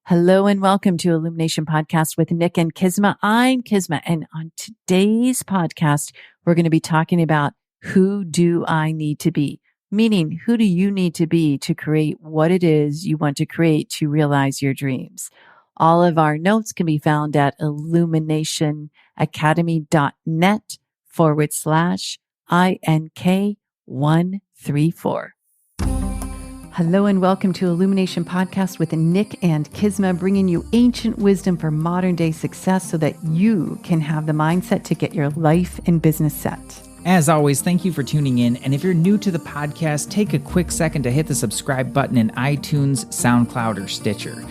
Hello and welcome to Illumination Podcast with Nick and Kisma. I'm Kisma, and on today's podcast, we're going to be talking about who do I need to be? Meaning, who do you need to be to create what it is you want to create to realize your dreams? All of our notes can be found at illuminationacademy.net/INK134. Hello and welcome to Illumination Podcast with Nick and Kisma, bringing you ancient wisdom for modern day success so that you can have the mindset to get your life and business set. As always, thank you for tuning in. And if you're new to the podcast, take a quick second to hit the subscribe button in iTunes, SoundCloud, or Stitcher.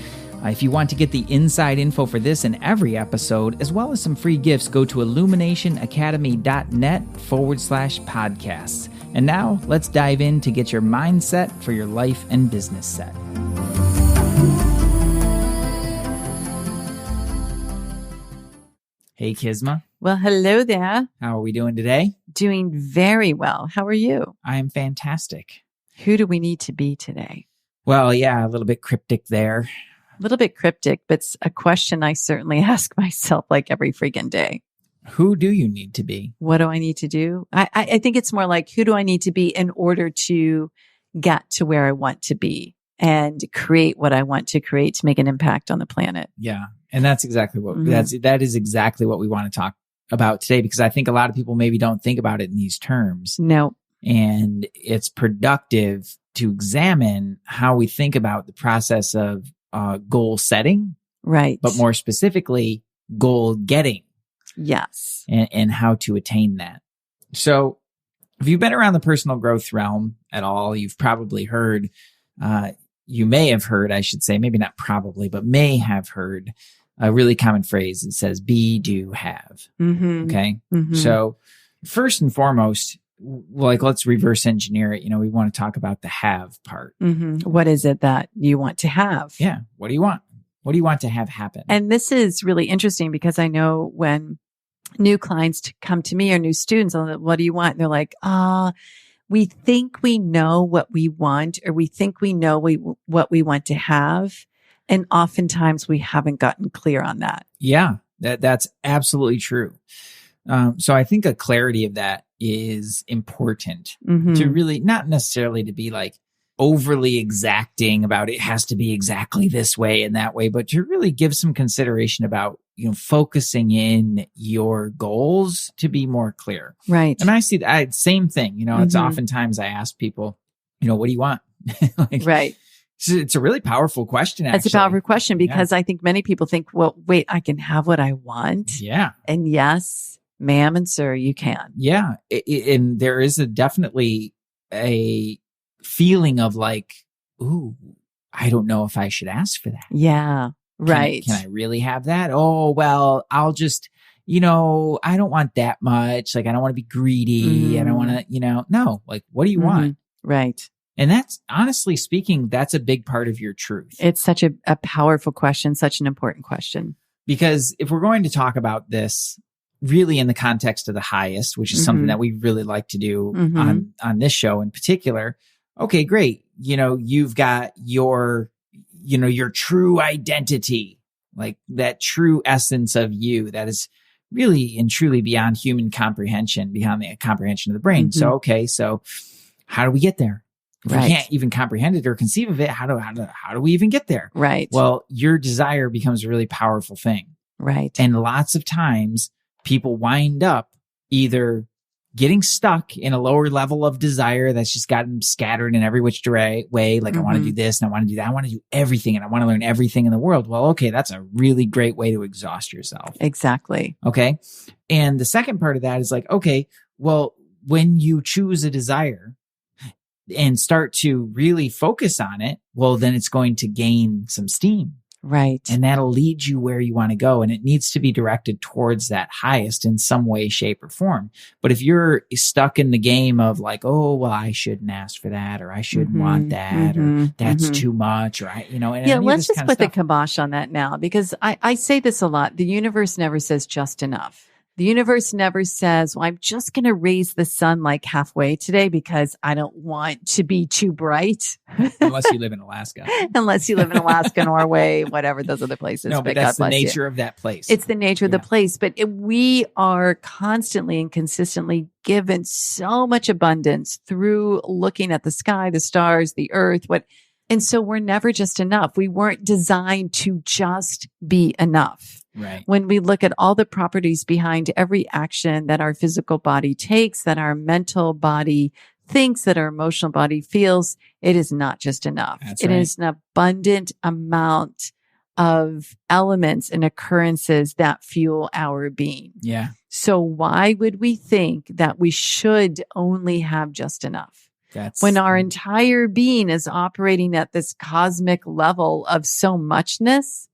If you want to get the inside info for this and every episode, as well as some free gifts, go to illuminationacademy.net/podcasts. And now let's dive in to get your mindset for your life and business set. Hey, Kisma. Well, hello there. How are we doing today? Doing very well. How are you? I am fantastic. Who do we need to be today? Well, yeah, a little bit cryptic there. A little bit cryptic, but it's a question I certainly ask myself like every freaking day. Who do you need to be? What do I need to do? I think it's more like, who do I need to be in order to get to where I want to be and create what I want to create to make an impact on the planet? Yeah. And that's exactly what, that is exactly what we want to talk about today, because I think a lot of people maybe don't think about it in these terms. No. And it's productive to examine how we think about the process of goal setting. Right. But more specifically, goal getting. Yes. And how to attain that. So if you've been around the personal growth realm at all, you've probably heard, you may have heard, I should say, maybe not probably, but may have heard a really common phrase that says be, do, have. Mm-hmm. Okay. Mm-hmm. So first and foremost, like, let's reverse engineer it. You know, we want to talk about the have part. Mm-hmm. What is it that you want to have? Yeah. What do you want? What do you want to have happen? And this is really interesting because I know when new clients come to me or new students, I'm like, what do you want? And they're like, we think we know what we want, or we think we know what we want to have. And oftentimes we haven't gotten clear on that. Yeah, that's absolutely true. So I think a clarity of that is important to really, not necessarily to be like overly exacting about it has to be exactly this way and that way, but to really give some consideration about, you know, focusing in your goals to be more clear. Right. And I see that same thing, you know, it's oftentimes I ask people, you know, what do you want? Like, right. It's a really powerful question. Actually. It's a powerful question because I think many people think, well, wait, I can have what I want. Yeah. And yes, ma'am and sir, you can. Yeah. And there is definitely a feeling of like, ooh, I don't know if I should ask for that. Yeah. Right. Can I really have that? Oh, well, I'll just, you know, I don't want that much. Like, I don't want to be greedy. I don't want to, you know, no, like, what do you want? Right. And that's, honestly speaking, that's a big part of your truth. It's such a powerful question, such an important question. Because if we're going to talk about this really in the context of the highest, which is something that we really like to do on this show in particular, okay, great. You know, you've got your true identity, like that true essence of you that is really and truly beyond human comprehension, beyond the comprehension of the brain. So, okay, so how do we get there? If we can't even comprehend it or conceive of it, how do we even get there? Right. Well, your desire becomes a really powerful thing. Right. And lots of times people wind up either getting stuck in a lower level of desire that's just gotten scattered in every which way. Like, I want to do this and I want to do that. I want to do everything and I want to learn everything in the world. Well, okay, that's a really great way to exhaust yourself. Exactly. Okay. And the second part of that is like, okay, well, when you choose a desire and start to really focus on it, well, then it's going to gain some steam. Right. And that'll lead you where you want to go. And it needs to be directed towards that highest in some way, shape, or form. But if you're stuck in the game of like, oh, well, I shouldn't ask for that, or I shouldn't want that, or that's too much, or let's just put the kibosh on that now, because I say this a lot. The universe never says just enough. The universe never says, well, I'm just going to raise the sun like halfway today because I don't want to be too bright. Unless you live in Alaska. Unless you live in Alaska, Norway, whatever those other places. No, but that's the nature of that place. It's the nature of the place. But we are constantly and consistently given so much abundance through looking at the sky, the stars, the earth, and so we're never just enough. We weren't designed to just be enough. Right. When we look at all the properties behind every action that our physical body takes, that our mental body thinks, that our emotional body feels, it is not just enough. It is an abundant amount of elements and occurrences that fuel our being. Yeah. So why would we think that we should only have just enough? When our entire being is operating at this cosmic level of so muchness,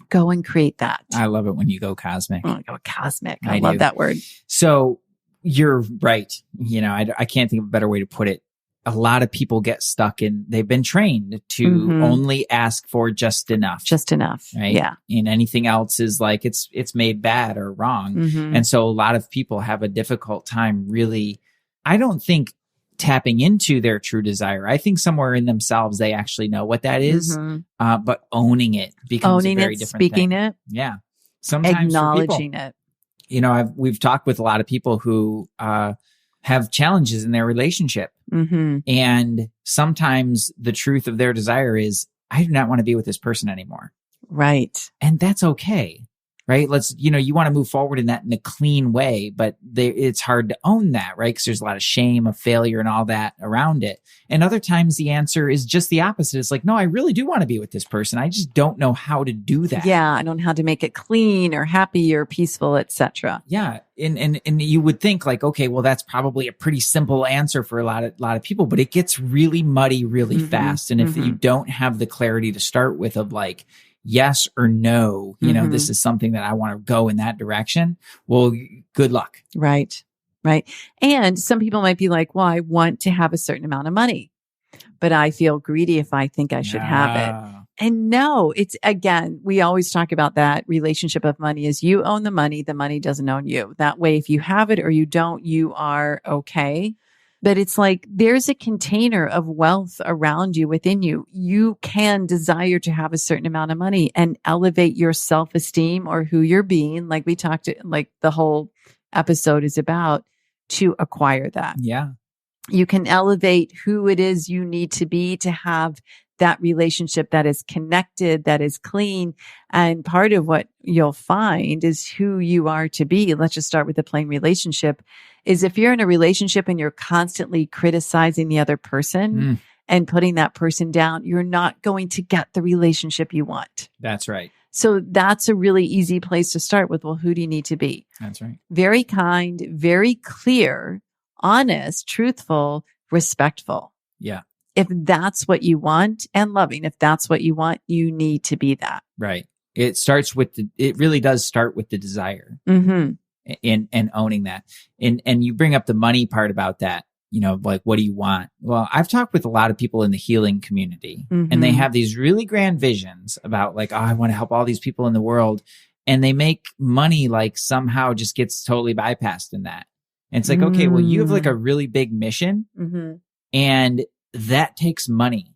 go and create that. I love it when you go cosmic. Oh, go cosmic. I love that word. So you're right. I can't think of a better way to put it. A lot of people get stuck they've been trained to only ask for just enough. Just enough. Right. Yeah. And anything else is like, it's made bad or wrong. And so a lot of people have a difficult time really, I don't think tapping into their true desire. I think somewhere in themselves, they actually know what that is, but owning it becomes a very different speaking thing. it. Yeah. Sometimes acknowledging it. We've talked with a lot of people who, have challenges in their relationship. And sometimes the truth of their desire is, I do not want to be with this person anymore. Right. And that's okay. Right. You want to move forward in a clean way, but it's hard to own that, right? Because there's a lot of shame of failure and all that around it. And other times the answer is just the opposite. It's like, no, I really do want to be with this person. I just don't know how to do that. Yeah. I don't know how to make it clean or happy or peaceful, etc. Yeah. And you would think like, okay, well, that's probably a pretty simple answer for a lot of people, but it gets really muddy really fast. And if you don't have the clarity to start with of like, yes or no, this is something that I want to go in that direction. Well, good luck. Right. Right. And some people might be like, well, I want to have a certain amount of money, but I feel greedy if I think I should have it. And no, it's again, we always talk about that relationship of money is you own the money doesn't own you. That way, if you have it or you don't, you are okay. But it's like there's a container of wealth around you, within you. You can desire to have a certain amount of money and elevate your self-esteem or who you're being, like we talked, like the whole episode is about, to acquire that. Yeah. You can elevate who it is you need to be to have that relationship that is connected, that is clean. And part of what you'll find is who you are to be. Let's just start with the plain relationship. Is if you're in a relationship and you're constantly criticizing the other person and putting that person down, you're not going to get the relationship you want. That's right. So that's a really easy place to start with. Well, who do you need to be? That's right. Very kind, very clear, honest, truthful, respectful. Yeah. If that's what you want, and loving, if that's what you want, you need to be that. Right. It really does start with the desire and owning that. And you bring up the money part about that, like, what do you want? Well, I've talked with a lot of people in the healing community and they have these really grand visions about like, oh, I want to help all these people in the world. And they make money like somehow just gets totally bypassed in that. And it's like, okay, well, you have like a really big mission and that takes money.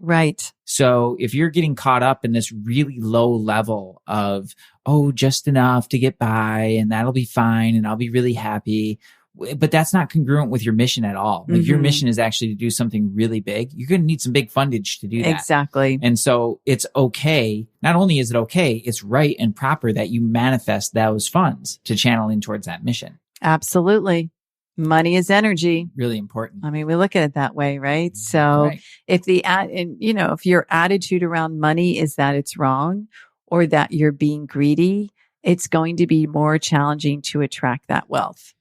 Right. So if you're getting caught up in this really low level of, oh, just enough to get by and that'll be fine and I'll be really happy. But that's not congruent with your mission at all. Like your mission is actually to do something really big. You're going to need some big fundage to do that. Exactly. And so it's okay. Not only is it okay, it's right and proper that you manifest those funds to channel in towards that mission. Absolutely. Money is energy. Really important. I mean, we look at it that way, right? So if if your attitude around money is that it's wrong or that you're being greedy, it's going to be more challenging to attract that wealth.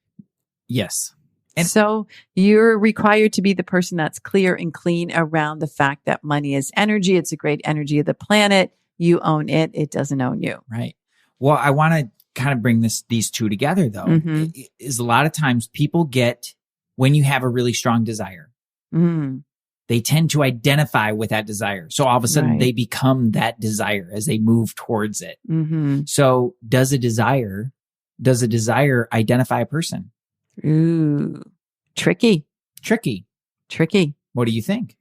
Yes. And so you're required to be the person that's clear and clean around the fact that money is energy. It's a great energy of the planet. You own it. It doesn't own you. Right. Well, I want to kind of bring these two together though, is a lot of times people get, when you have a really strong desire, they tend to identify with that desire. So all of a sudden they become that desire as they move towards it. So does a desire does a desire identify a person? Ooh, tricky. Tricky. What do you think?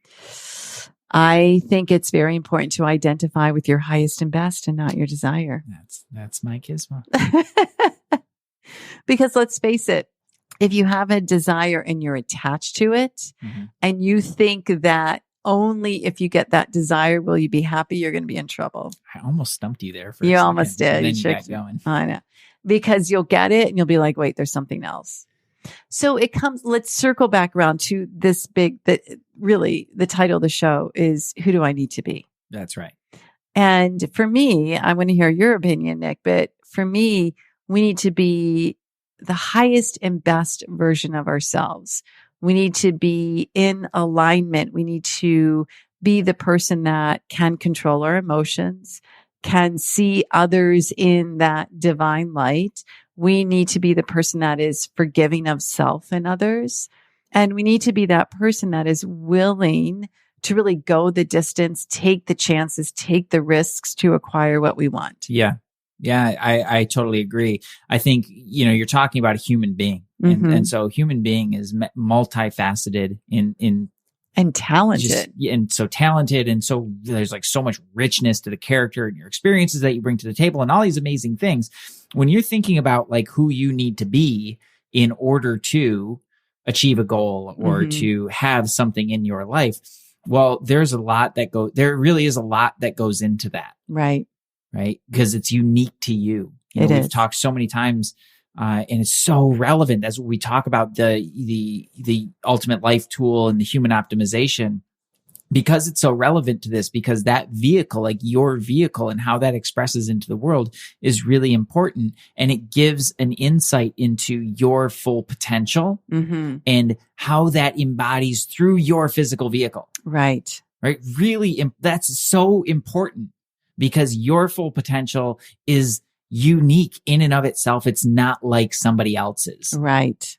I think it's very important to identify with your highest and best and not your desire. That's my Kisma. Because let's face it, if you have a desire and you're attached to it, and you think that only if you get that desire will you be happy, you're going to be in trouble. I almost stumped you there. You almost did. And then you got going. I know. Because you'll get it and you'll be like, wait, there's something else. So let's circle back around to this really the title of the show is Who Do I Need to Be? That's right. And for me, I want to hear your opinion, Nick, but for me, we need to be the highest and best version of ourselves. We need to be in alignment. We need to be the person that can control our emotions, can see others in that divine light. We need to be the person that is forgiving of self and others. And we need to be that person that is willing to really go the distance, take the chances, take the risks to acquire what we want. Yeah. Yeah, I totally agree. I think, you're talking about a human being. And so human being is multifaceted and talented. And so talented. And so there's like so much richness to the character and your experiences that you bring to the table and all these amazing things. When you're thinking about like who you need to be in order to achieve a goal or to have something in your life, well, there really is a lot that goes into that. Right. Because it's unique to you. We've talked so many times, and it's so relevant as we talk about the ultimate life tool and the human optimization, because it's so relevant to this, because that vehicle, like your vehicle and how that expresses into the world is really important. And it gives an insight into your full potential and how that embodies through your physical vehicle. Right. Really, that's so important. Because your full potential is unique in and of itself. It's not like somebody else's. Right.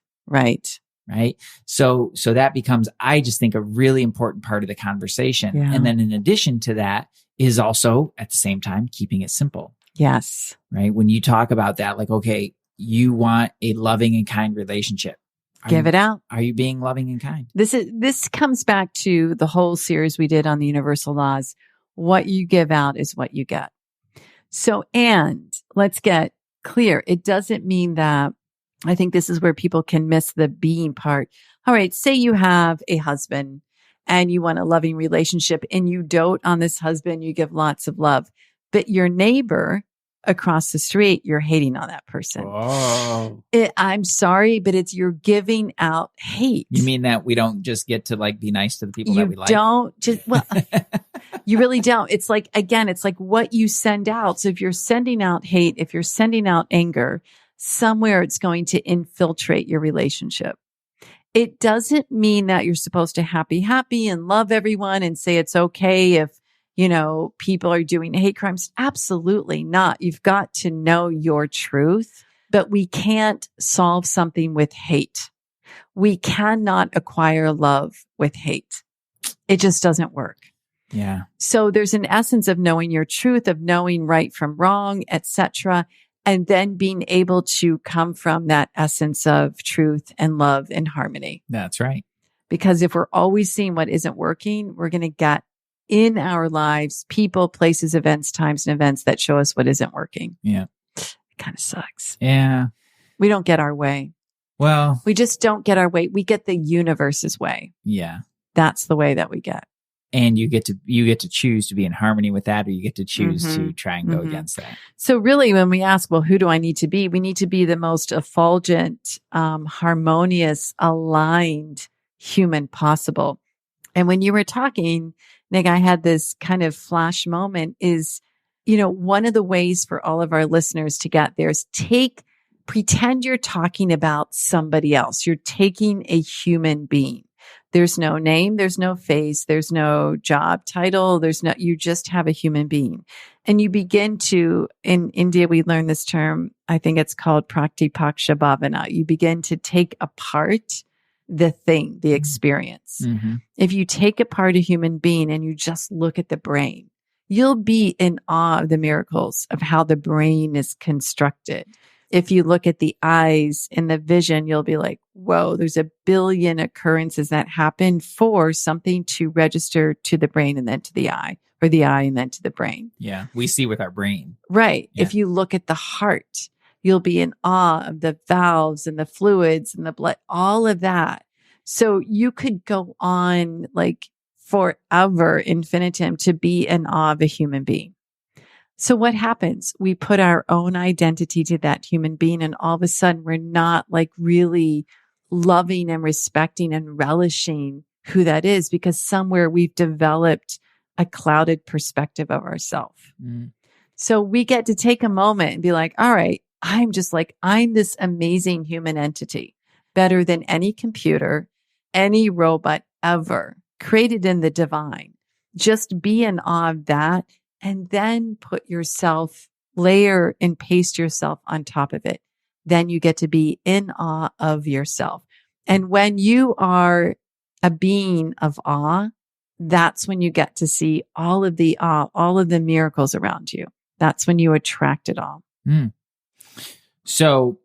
So that becomes, I just think, a really important part of the conversation. Yeah. And then in addition to that is also at the same time, keeping it simple. Yes. Right. When you talk about that, like, okay, you want a loving and kind relationship. Give it out. Are you being loving and kind? This comes back to the whole series we did on the universal laws. What you give out is what you get. So, and let's get clear. It doesn't mean that, I think this is where people can miss the being part. All right. Say you have a husband and you want a loving relationship and you dote on this husband. You give lots of love, but your neighbor across the street, you're hating on that person. Oh. I'm sorry, but you're giving out hate. You mean that we don't just get to like be nice to the people that we like? You don't just, well, you really don't. It's like, again, it's like what you send out. So if you're sending out hate, if you're sending out anger, somewhere it's going to infiltrate your relationship. It doesn't mean that you're supposed to happy and love everyone and say it's okay if, people are doing hate crimes. Absolutely not. You've got to know your truth, but we can't solve something with hate. We cannot acquire love with hate. It just doesn't work. Yeah. So there's an essence of knowing your truth, of knowing right from wrong, etc., and then being able to come from that essence of truth and love and harmony. That's right. Because if we're always seeing what isn't working, we're going to get in our lives people, places, events, times, and events that show us what isn't working. Yeah. It kind of sucks. Yeah. We don't get our way. Well, we just don't get our way. We get the universe's way. Yeah. That's the way that we get. And you get to choose to be in harmony with that, or you get to choose to try and go against that. So really, when we ask, well, who do I need to be? We need to be the most effulgent, harmonious, aligned human possible. And when you were talking, Nick, I had this kind of flash moment is, one of the ways for all of our listeners to get there is pretend you're talking about somebody else. You're taking a human being. There's no name, there's no face, there's no job title, you just have a human being. And you begin to, in India, we learned this term, I think it's called Praktipaksha Bhavana. You begin to take apart the thing, the experience. Mm-hmm. If you take apart a human being and you just look at the brain, you'll be in awe of the miracles of how the brain is constructed. if you look at the eyes and the vision, you'll be like, whoa, there's a billion occurrences that happen for something to register to the brain and then to the eye, or the eye and then to the brain. Yeah. We see with our brain. Right. Yeah. If you look at the heart, you'll be in awe of the valves and the fluids and the blood, all of that. So you could go on like forever, infinitum, to be in awe of a human being. So what happens? We put our own identity to that human being, and all of a sudden we're not like really loving and respecting and relishing who that is, because somewhere we've developed a clouded perspective of ourselves. Mm. So we get to take a moment and be like, all right, I'm this amazing human entity, better than any computer, any robot ever created in the divine. Just be in awe of that, and then put yourself, layer and paste yourself on top of it. Then you get to be in awe of yourself. And when you are a being of awe, that's when you get to see all of the awe, all of the miracles around you. That's when you attract it all. Mm. So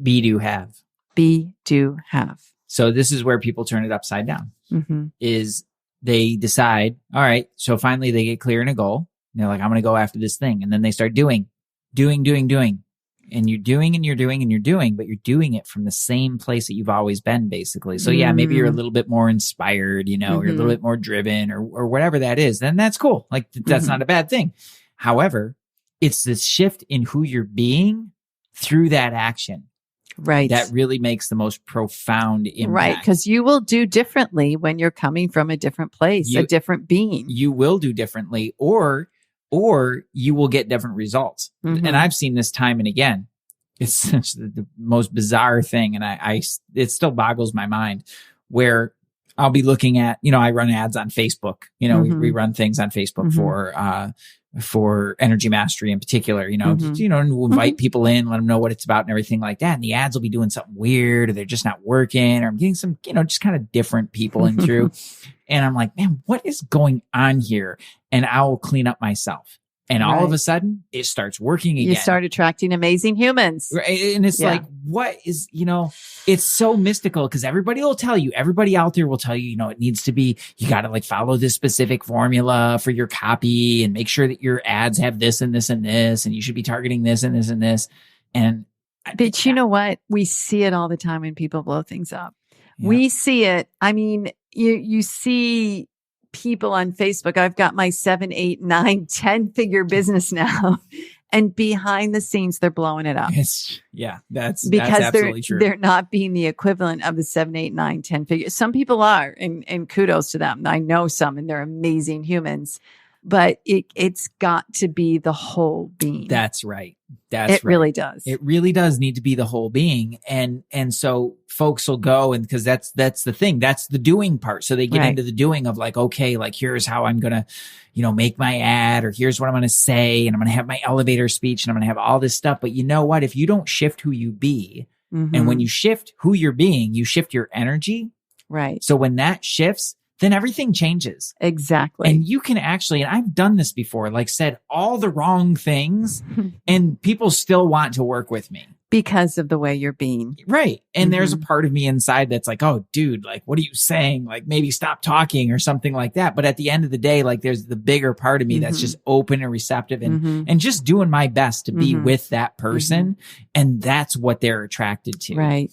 be, do, have. Be, do, have. So this is where people turn it upside down. Mm-hmm. Is they decide, all right, so finally they get clear in a goal. And they're like, I'm going to go after this thing. And then they start doing. And you're doing and you're doing and you're doing, but you're doing it from the same place that you've always been, basically. So yeah, maybe you're a little bit more inspired, you're a little bit more driven or whatever that is. Then that's cool. Like that's not a bad thing. However, it's this shift in who you're being through that action. Right. That really makes the most profound impact. Right. Because you will do differently when you're coming from a different place, a different being. You will do differently, or you will get different results. Mm-hmm. And I've seen this time and again. It's such the most bizarre thing. And it still boggles my mind, where I'll be looking at, I run ads on Facebook, we run things on Facebook for energy mastery in particular, and we'll invite people in, let them know what it's about and everything like that. And the ads will be doing something weird, or they're just not working, or I'm getting some, just kind of different people in through. And I'm like, man, what is going on here? And I will clean up myself. And all of a sudden it starts working again. You start attracting amazing humans. Right? And it's like, what is, it's so mystical, because everybody out there will tell you, it needs to be, you got to like follow this specific formula for your copy and make sure that your ads have this and this and this, and you should be targeting this and this and this. But you know what? We see it all the time when people blow things up. Yeah. We see it. I mean, you see people on Facebook. I've got my 7, 8, 9, 10 figure business now. And behind the scenes, they're blowing it up. That's absolutely true. They're not being the equivalent of the 7, 8, 9, 10 figures. Some people are, and kudos to them. I know some, and they're amazing humans. But it's got to be the whole being. That's right. It really does. It really does need to be the whole being. And so folks will go, and because that's the thing, that's the doing part. So they get into the doing of like, okay, like here's how I'm going to, make my ad, or here's what I'm going to say. And I'm going to have my elevator speech, and I'm going to have all this stuff. But you know what? If you don't shift who you be, and when you shift who you're being, you shift your energy. Right. So when that shifts, then everything changes. Exactly. And you can actually, and I've done this before, like said all the wrong things, and people still want to work with me. Because of the way you're being. Right. And there's a part of me inside that's like, oh, dude, like, what are you saying? Like, maybe stop talking or something like that. But at the end of the day, like, there's the bigger part of me that's just open and receptive and just doing my best to be with that person. And that's what they're attracted to. Right.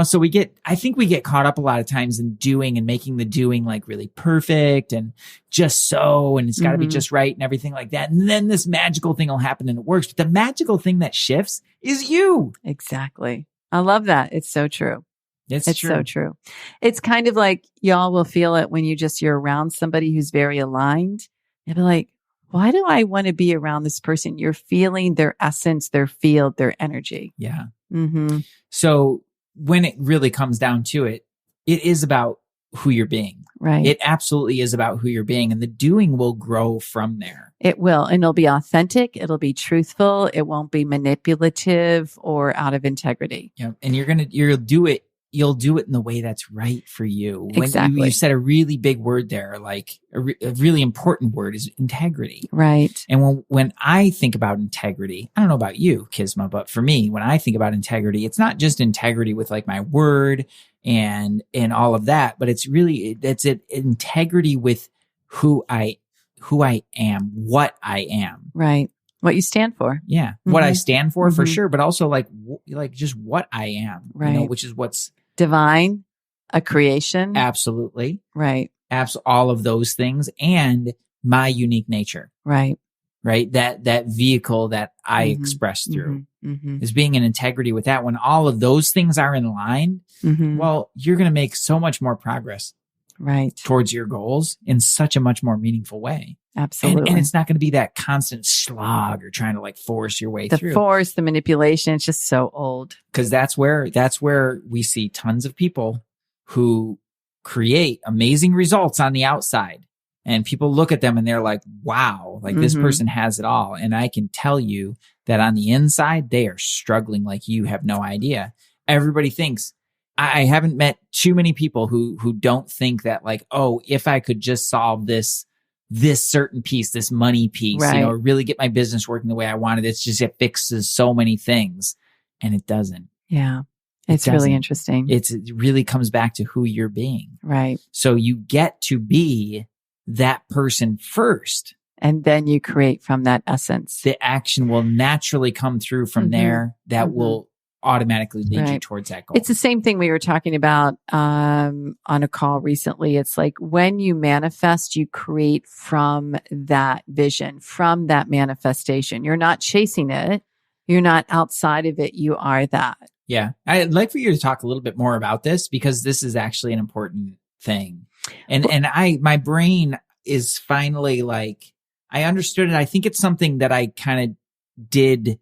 So I think we get caught up a lot of times in doing and making the doing like really perfect and just so, and it's got to be just right and everything like that. And then this magical thing will happen and it works. But the magical thing that shifts is you. Exactly. I love that. It's so true. It's true. So true. It's kind of like y'all will feel it when you're around somebody who's very aligned. You'll be like, why do I want to be around this person? You're feeling their essence, their field, their energy. Yeah. So when it really comes down to it, it is about who you're being. Right. It absolutely is about who you're being, and the doing will grow from there. It will. And it'll be authentic. It'll be truthful. It won't be manipulative or out of integrity. Yeah. And you'll do it you'll do it in the way that's right for you. When Exactly. you said a really big word there, like a really important word is integrity. Right. And when I think about integrity, I don't know about you, Kisma, but for me, when I think about integrity, it's not just integrity with like my word and all of that, but it's really, it's integrity with who I am, what I am. Right. What you stand for. Yeah. Mm-hmm. What I stand for Mm-hmm. sure, but also like just what I am, right. Which is what's divine, a creation. Absolutely. Right. All of those things and my unique nature. Right. Right. That vehicle that I express through is being in integrity with that. When all of those things are in line, well, you're going to make so much more progress. Right. Towards your goals in such a much more meaningful way. Absolutely. And it's not going to be that constant slog or trying to like force your way through. The force, the manipulation, it's just so old. Because that's where we see tons of people who create amazing results on the outside. And people look at them and they're like, wow, like this person has it all. And I can tell you that on the inside, they are struggling like you have no idea. Everybody thinks, I haven't met too many people who don't think that like, oh, if I could just solve this certain piece, this money piece, right. Really get my business working the way I wanted. It fixes so many things, and it doesn't. Yeah. It's really interesting. It really comes back to who you're being. Right. So you get to be that person first. And then you create from that essence. The action will naturally come through from there that will automatically lead you towards that goal. It's the same thing we were talking about on a call recently. It's like when you manifest, you create from that vision, from that manifestation. You're not chasing it. You're not outside of it. You are that. Yeah. I'd like for you to talk a little bit more about this because this is actually an important thing. And my brain is finally like, I understood it. I think it's something that I kind of did,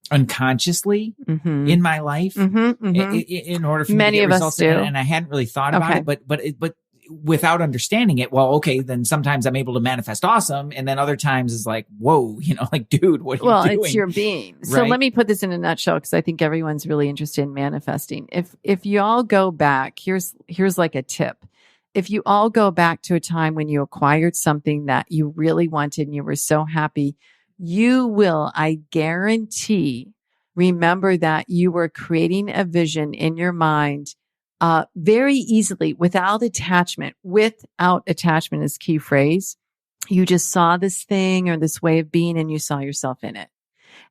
unconsciously in my life in order for many me to get of results. Us do. And I hadn't really thought about it, but without understanding it, well, okay, then sometimes I'm able to manifest awesome. And then other times is like, whoa, like, dude, what are you doing? Well, it's your being. So Right? let me put this in a nutshell because I think everyone's really interested in manifesting. If you all go back, here's like a tip. If you all go back to a time when you acquired something that you really wanted and you were so happy, you will, I guarantee, remember that you were creating a vision in your mind very easily without attachment. Without attachment is key phrase. You just saw this thing or this way of being and you saw yourself in it.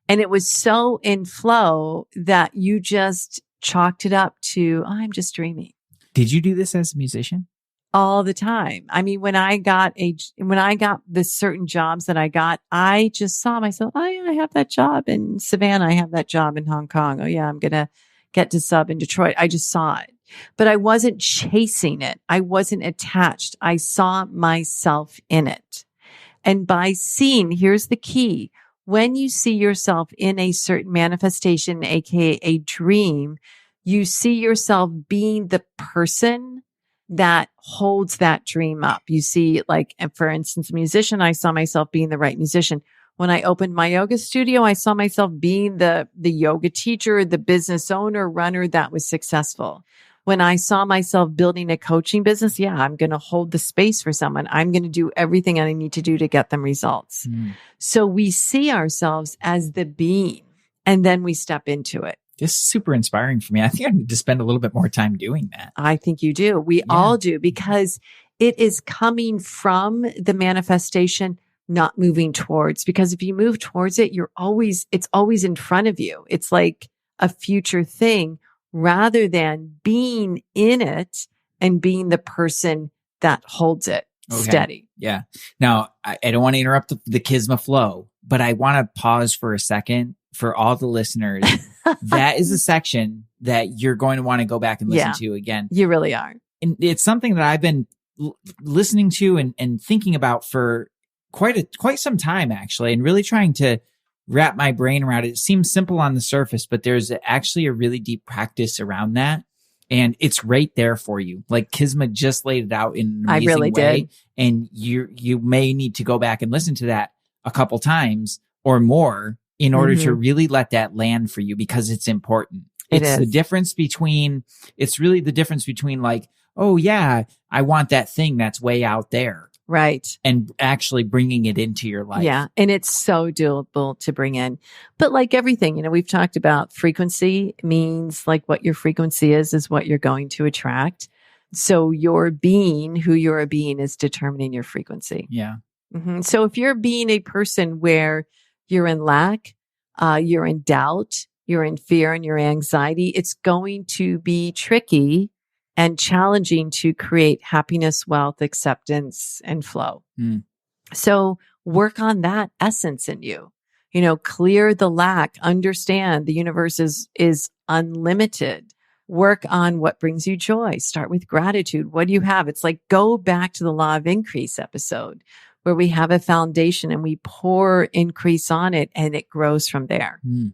And it was so in flow that you just chalked it up to, I'm just dreaming. Did you do this as a musician? All the time. I mean, when I got the certain jobs that I got, I just saw myself, oh yeah, I have that job in Savannah. I have that job in Hong Kong. Oh yeah, I'm going to get to sub in Detroit. I just saw it, but I wasn't chasing it. I wasn't attached. I saw myself in it. And by seeing, here's the key. When you see yourself in a certain manifestation, aka a dream, you see yourself being the person that holds that dream up. You see, like, for instance, a musician, I saw myself being the right musician. When I opened my yoga studio, I saw myself being the yoga teacher, the business owner, runner that was successful. When I saw myself building a coaching business, yeah, I'm going to hold the space for someone. I'm going to do everything I need to do to get them results. So we see ourselves as the being, and then we step into it. This is super inspiring for me. I think I need to spend a little bit more time doing that. I think you do. We all do, because it is coming from the manifestation, not moving towards. Because if you move towards it, it's always in front of you. It's like a future thing rather than being in it and being the person that holds it steady. Yeah. Now, I don't want to interrupt the Kisma flow, but I want to pause for a second for all the listeners. That is a section that you're going to want to go back and listen to again. You really are. And it's something that I've been listening to and thinking about for quite some time, actually, and really trying to wrap my brain around it. It seems simple on the surface, but there's actually a really deep practice around that. And it's right there for you. Like Kisma just laid it out in an amazing I really way. did. And you may need to go back and listen to that a couple times or more in order to really let that land for you, because it's important. It's the difference between, it's really the difference between like, oh yeah, I want that thing that's way out there. Right. And actually bringing it into your life. Yeah. And it's so doable to bring in. But like everything, we've talked about frequency means like what your frequency is what you're going to attract. So your being, who you're being, is determining your frequency. Yeah. Mm-hmm. So if you're being a person where you're in lack, you're in doubt, you're in fear and your anxiety, it's going to be tricky and challenging to create happiness, wealth, acceptance, and flow. Mm. So work on that essence in you. Clear the lack, understand the universe is unlimited. Work on what brings you joy. Start with gratitude. What do you have? It's like go back to the law of increase episode where we have a foundation and we pour increase on it and it grows from there. Mm.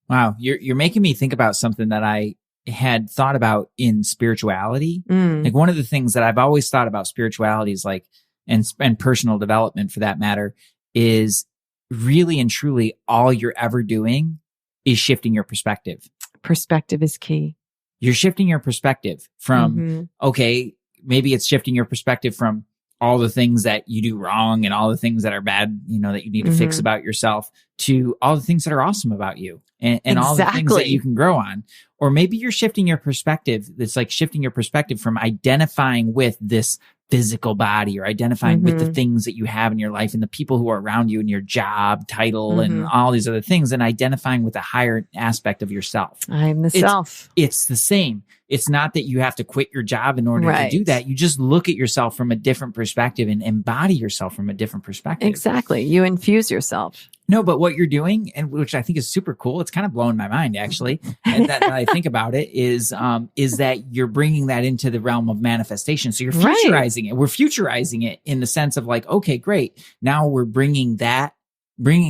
Wow. You're making me think about something that I had thought about in spirituality. Like one of the things that I've always thought about spirituality is like, and personal development for that matter, is really and truly all you're ever doing is shifting your perspective. Perspective is key. You're shifting your perspective from, okay, maybe it's shifting your perspective from all the things that you do wrong and all the things that are bad, that you need to fix about yourself, to all the things that are awesome about you and all the things that you can grow on. Or maybe you're shifting your perspective. It's like shifting your perspective from identifying with this physical body or identifying with the things that you have in your life and the people who are around you and your job title and all these other things, and identifying with a higher aspect of yourself. I'm the self. It's the same. It's not that you have to quit your job in order to do that. You just look at yourself from a different perspective and embody yourself from a different perspective. Exactly. You infuse yourself. No, but what you're doing, and which I think is super cool, it's kind of blowing my mind actually, and that I think about it is that you're bringing that into the realm of manifestation. So you're futurizing it. We're futurizing it in the sense of like, okay, great. Now we're bringing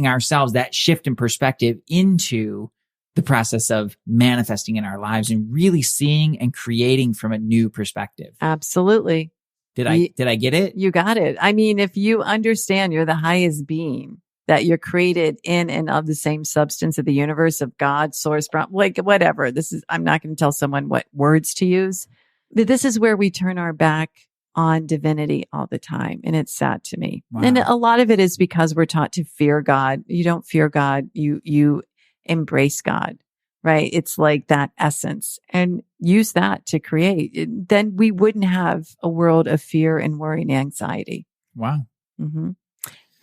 ourselves, that shift in perspective into the process of manifesting in our lives and really seeing and creating from a new perspective. Absolutely. Did I get it? You got it. I mean, if you understand you're the highest being, that you're created in and of the same substance of the universe, of God, source, like whatever. I'm not going to tell someone what words to use, but this is where we turn our back on divinity all the time. And it's sad to me. Wow. And a lot of it is because we're taught to fear God. You don't fear God. You embrace God, right? It's like that essence, and use that to create. Then we wouldn't have a world of fear and worry and anxiety. Wow. Mm-hmm.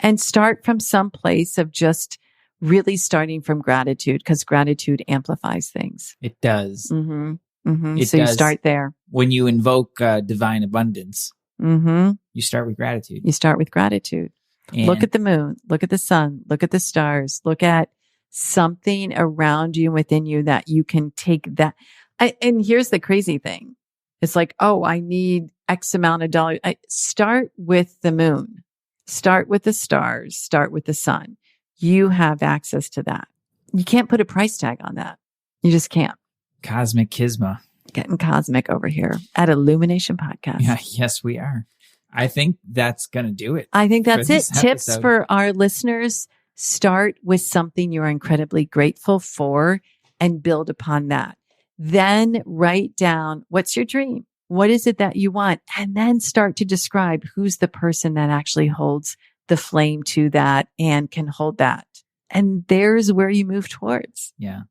And start from some place of just really starting from gratitude, because gratitude amplifies things. It does. Mm-hmm. Mm-hmm. So you start there. When you invoke divine abundance, you start with gratitude. You start with gratitude. And look at the moon, look at the sun, look at the stars, look at something around you and within you that you can take that. And here's the crazy thing. It's like, oh, I need X amount of dollars. Start with the moon. Start with the stars, start with the sun. You have access to that. You can't put a price tag on that. You just can't. Cosmic Kisma. Getting cosmic over here at Illumination Podcast. Yeah, yes, we are. I think that's going to do it. I think that's it. Tips for our listeners. Start with something you're incredibly grateful for and build upon that. Then write down, what's your dream? What is it that you want? And then start to describe who's the person that actually holds the flame to that and can hold that. And there's where you move towards. Yeah.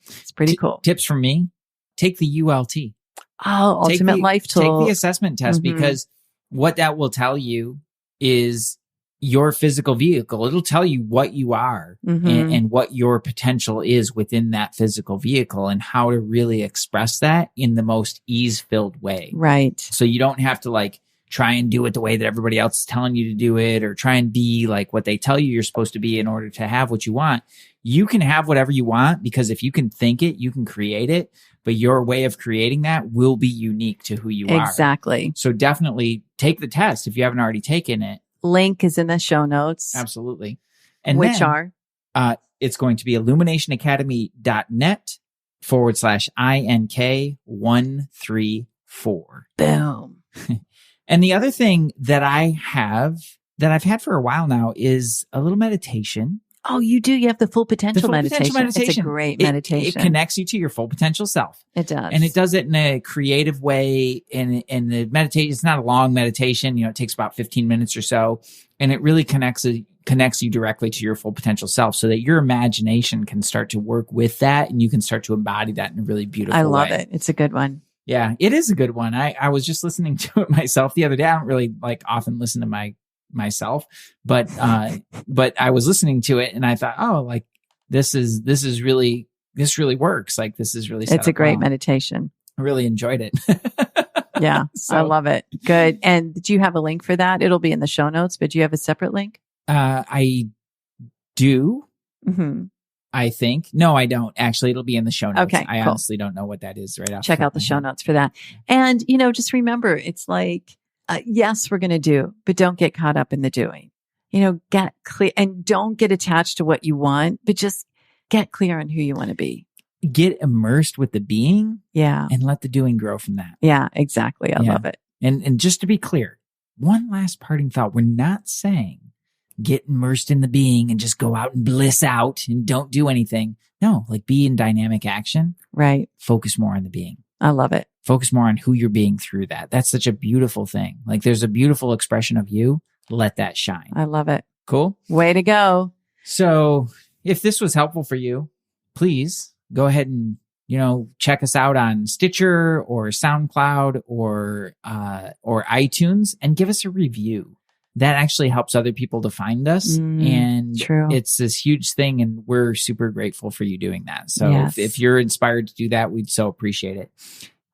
It's pretty cool. Tips from me. Take the ULT. Oh, Ultimate Life Tool. Take the assessment test, because what that will tell you is your physical vehicle. It'll tell you what you are and what your potential is within that physical vehicle and how to really express that in the most ease-filled way. Right. So you don't have to like try and do it the way that everybody else is telling you to do it, or try and be like what they tell you you're supposed to be in order to have what you want. You can have whatever you want, because if you can think it, you can create it, but your way of creating that will be unique to who you are. Exactly. So definitely take the test if you haven't already taken it. Link is in the show notes. Absolutely. And which are? It's going to be illuminationacademy.net/INK134. Boom. And the other thing that I've had for a while now is a little meditation. Oh, you do. You have the full potential meditation. It's a great meditation. It connects you to your full potential self. It does. And it does it in a creative way. And the meditation, it's not a long meditation. It takes about 15 minutes or so. And it really connects you directly to your full potential self so that your imagination can start to work with that and you can start to embody that in a really beautiful way. I love it. It's a good one. Yeah, it is a good one. I was just listening to it myself the other day. I don't really often listen to myself, but I was listening to it and I thought, oh, this really works. This is really, it's a great meditation. I really enjoyed it. Yeah. So, I love it. Good. And do you have a link for that? It'll be in the show notes, but do you have a separate link? I do. Mm-hmm. I think. No, I don't. Actually, it'll be in the show notes. Okay, I honestly don't know what that is right off. Check out the show notes for that. And, just remember, it's yes, we're going to do, but don't get caught up in the doing. Get clear and don't get attached to what you want, but just get clear on who you want to be. Get immersed with the being. Yeah. And let the doing grow from that. Yeah, exactly. I love it. And just to be clear, one last parting thought. We're not saying get immersed in the being and just go out and bliss out and don't do anything. No, be in dynamic action. Right. Focus more on the being. I love it. Focus more on who you're being through that. That's such a beautiful thing. There's a beautiful expression of you. Let that shine. I love it. Cool. Way to go. So if this was helpful for you, please go ahead and, check us out on Stitcher or SoundCloud or iTunes and give us a review. That actually helps other people to find us. And true. It's this huge thing. And we're super grateful for you doing that. So yes. if you're inspired to do that, we'd so appreciate it.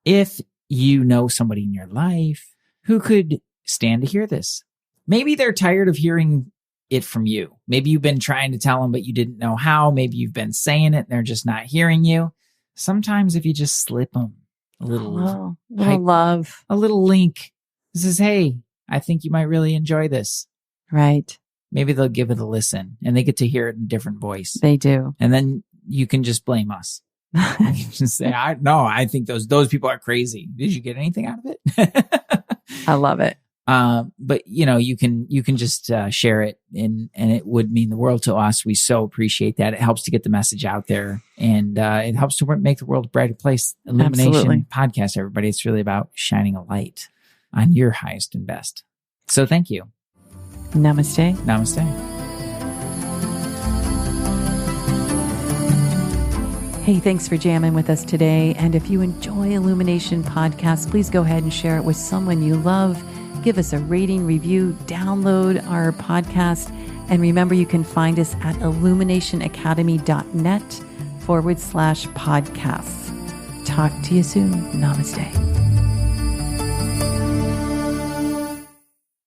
If you know somebody in your life who could stand to hear this, maybe they're tired of hearing it from you. Maybe you've been trying to tell them, but you didn't know how. Maybe you've been saying it and they're just not hearing you. Sometimes if you just slip them a little love, a little link, this is, hey, I think you might really enjoy this. Right. Maybe they'll give it a listen and they get to hear it in a different voice. They do. And then you can just blame us. You can just say, I think those people are crazy. Did you get anything out of it? I love it. But you can just share it and it would mean the world to us. We so appreciate that. It helps to get the message out there and it helps to make the world a brighter place. Illumination Absolutely. Podcast, everybody. It's really about shining a light on your highest and best. So thank you. Namaste. Namaste. Hey, thanks for jamming with us today. And if you enjoy Illumination Podcast, please go ahead and share it with someone you love. Give us a rating, review, download our podcast. And remember, you can find us at illuminationacademy.net/podcasts. Talk to you soon. Namaste.